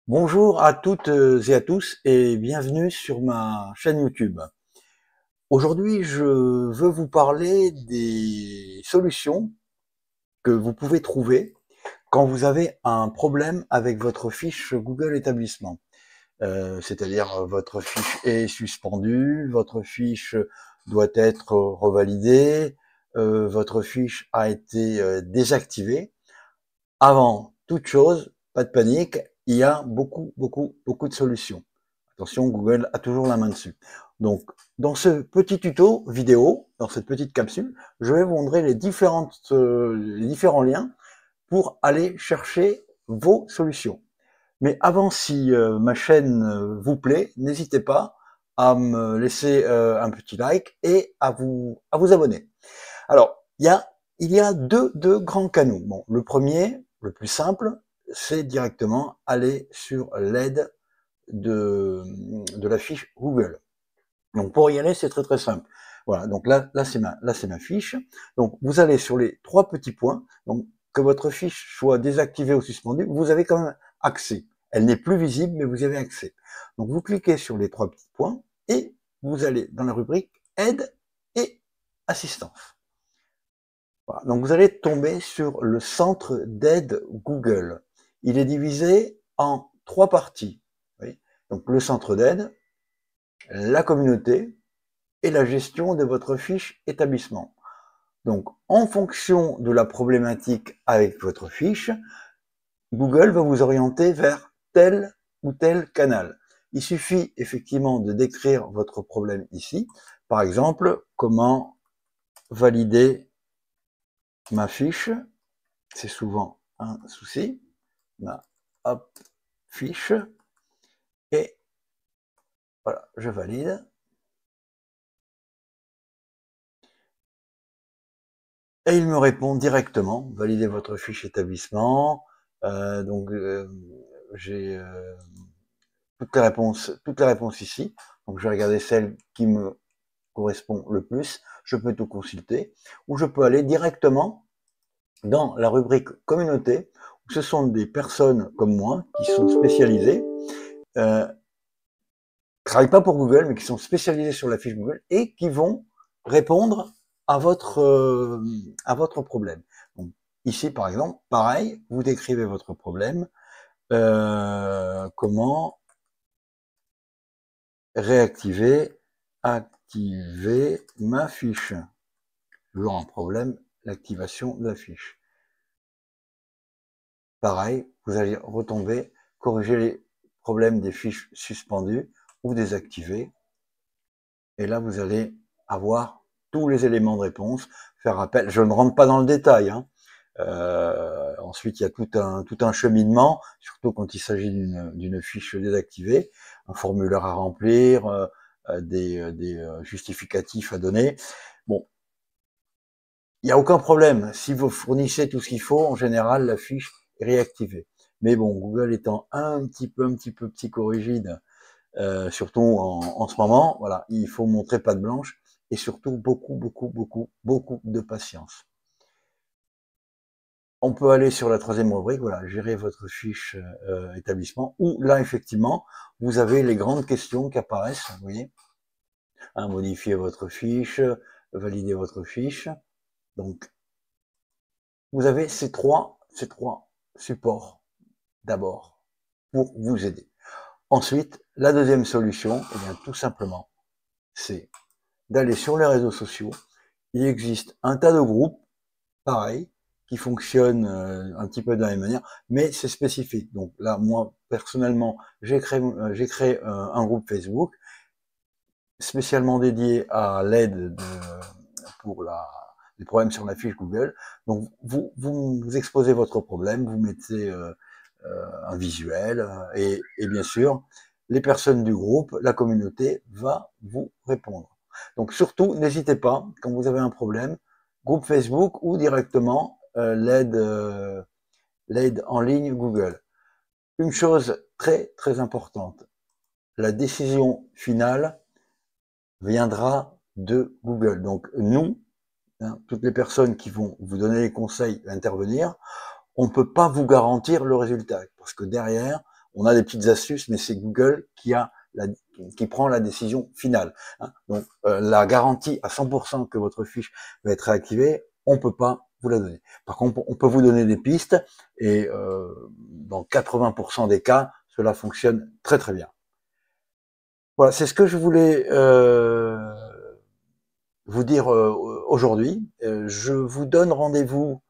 Bonjour à toutes et à tous et bienvenue sur ma chaîne YouTube. Aujourd'hui, je veux vous parler des solutions que vous pouvez trouver quand vous avez un problème avec votre fiche Google établissement. C'est-à-dire votre fiche est suspendue, votre fiche doit être revalidée, votre fiche a été désactivée. Avant toute chose, pas de panique, il y a beaucoup de solutions. Attention, Google a toujours la main dessus. Donc, dans ce petit tuto vidéo, dans cette petite capsule, je vais vous montrer les différents liens pour aller chercher vos solutions. Mais avant, si ma chaîne vous plaît, n'hésitez pas à me laisser un petit like et à vous abonner. Alors, il y a deux grands canaux. Bon, le premier, le plus simple, c'est directement aller sur l'aide de la fiche Google. Donc, pour y aller, c'est très simple. Voilà, donc là c'est ma fiche. Donc, vous allez sur les trois petits points. Donc, que votre fiche soit désactivée ou suspendue, vous avez quand même accès. Elle n'est plus visible, mais vous y avez accès. Donc, vous cliquez sur les trois petits points et vous allez dans la rubrique aide et assistance. Voilà. Donc vous allez tomber sur le centre d'aide Google. Il est divisé en trois parties. Oui. Donc le centre d'aide, la communauté et la gestion de votre fiche établissement. Donc en fonction de la problématique avec votre fiche, Google va vous orienter vers tel ou tel canal. Il suffit effectivement de décrire votre problème ici. Par exemple, comment valider ma fiche. C'est souvent un souci. Là, hop, fiche. Et voilà, je valide. Et il me répond directement, validez votre fiche établissement. Donc j'ai toutes les réponses ici. Donc je vais regarder celle qui me correspond le plus. Je peux tout consulter. Ou je peux aller directement dans la rubrique communauté, où ce sont des personnes comme moi qui sont spécialisées, travaillent pas pour Google, mais qui sont spécialisés sur la fiche Google et qui vont répondre à votre problème. Donc, ici, par exemple, pareil, vous décrivez votre problème, comment réactiver, activer ma fiche. Toujours un problème, l'activation de la fiche. Pareil, vous allez retomber, corriger les problèmes des fiches suspendues ou désactivées. Et là, vous allez avoir tous les éléments de réponse, faire appel. Je ne rentre pas dans le détail. Hein. Ensuite, il y a tout un cheminement, surtout quand il s'agit d'une fiche désactivée, un formulaire à remplir, des justificatifs à donner. Bon, il n'y a aucun problème. Si vous fournissez tout ce qu'il faut, en général, la fiche est réactivée. Mais bon, Google étant un petit peu psychorigide, surtout en ce moment, voilà, il faut montrer patte blanche et surtout beaucoup de patience. On peut aller sur la troisième rubrique, voilà, gérer votre fiche établissement, où là, effectivement, vous avez les grandes questions qui apparaissent, vous voyez, hein, modifier votre fiche, valider votre fiche. Donc, vous avez ces trois supports d'abord pour vous aider. Ensuite, la deuxième solution, eh bien, tout simplement, c'est d'aller sur les réseaux sociaux. Il existe un tas de groupes, pareil, qui fonctionnent un petit peu de la même manière, mais c'est spécifique. Donc là, moi, personnellement, j'ai créé un groupe Facebook spécialement dédié à l'aide pour les problèmes sur la fiche Google. Donc vous exposez votre problème, vous mettez un visuel et bien sûr, les personnes du groupe, la communauté va vous répondre. Donc surtout, n'hésitez pas, quand vous avez un problème, groupe Facebook ou directement l'aide en ligne Google. Une chose très importante, la décision finale viendra de Google. Donc nous, hein, toutes les personnes qui vont vous donner les conseils d'intervenir, on ne peut pas vous garantir le résultat parce que derrière, On a des petites astuces, mais c'est Google qui prend la décision finale. Hein. Donc, la garantie à 100% que votre fiche va être réactivée, on peut pas vous la donner. Par contre, on peut vous donner des pistes et dans 80% des cas, cela fonctionne très très bien. Voilà, c'est ce que je voulais vous dire aujourd'hui. Je vous donne rendez-vous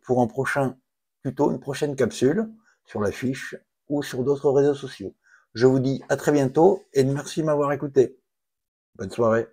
pour un prochain tuto, une prochaine capsule sur la fiche ou sur d'autres réseaux sociaux. Je vous dis à très bientôt et merci de m'avoir écouté. Bonne soirée.